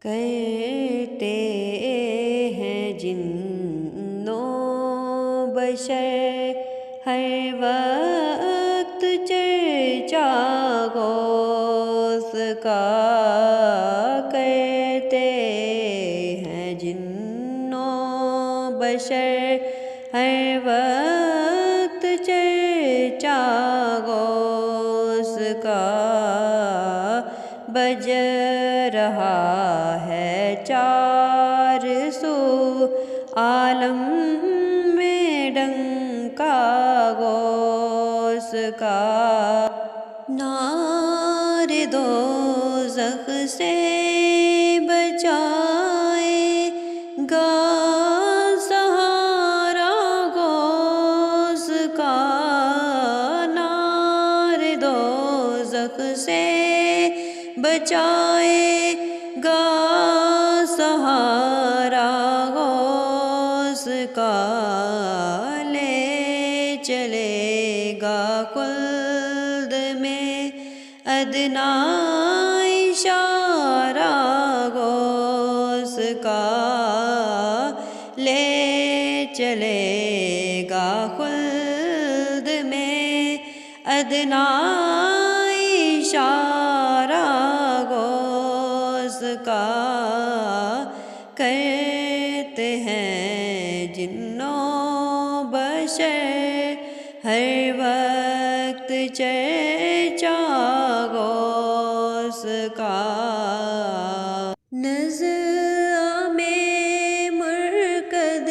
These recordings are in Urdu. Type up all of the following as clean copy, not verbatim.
کرتے ہیں جن و بشر ہر وقت چرچا غوث کا، کرتے ہیں جن و بشر ہر وقت چرچا غوث کا، بج رہا ہے چار سو عالم میں ڈنکا غوث کا، نار دوزخ سے بچائے گا سہارا غوث کا، نار دوزخ سے بچائے گا سہارا غوث کا، لے چلے گا خلد میں ادنیٰ اشارہ غوث کا، لے چلے گا خلد میں ادنیٰ اشارہ غوث کا، کرتے ہیں جن و بشر ہر وقت چرچا غوث کا، نظام مرکد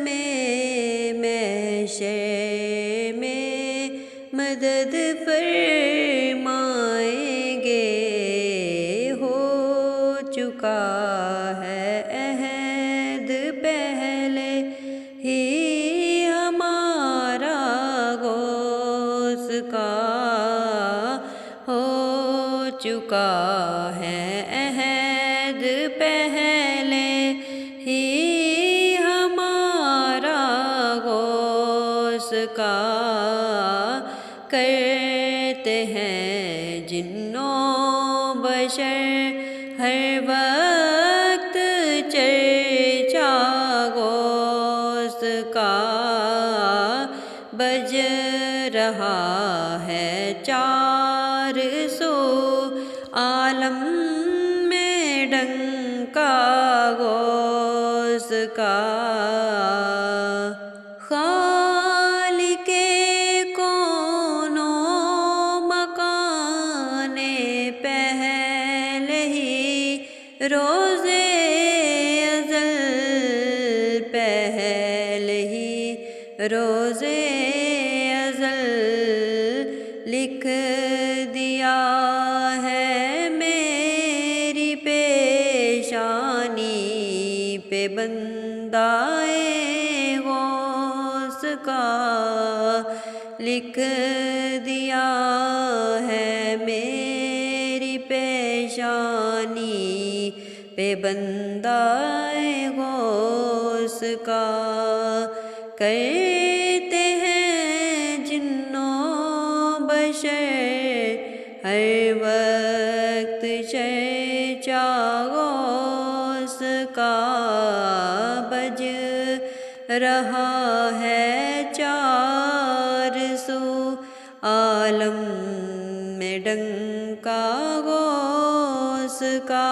میں محشر میں مدد فرمائیں گے، ہو چکا ہے عہد پہلے ہی ہمارا غوث کا، ہو چکا ہے عہد پہلے ہی ہمارا غوث کا، کرتے ہیں جن و بشر ہر وقت چرچا غوث کا، بج رہا ہے چار سو عالم میں ڈنکا غوث کا، خالق کون و مکان پہلے ہی روز ازل، پہلے ہی روز ازل لکھ دیا ہے میری پیشانی پہ بندائے غوث کا، لکھ دیا ہے میری پیشانی پہ بندائے غوث کا، کرتے ہیں جن و بشر ہر وقت چرچا غوث کا، بج رہا ہے چار سو عالم میں ڈنکا غوث کا۔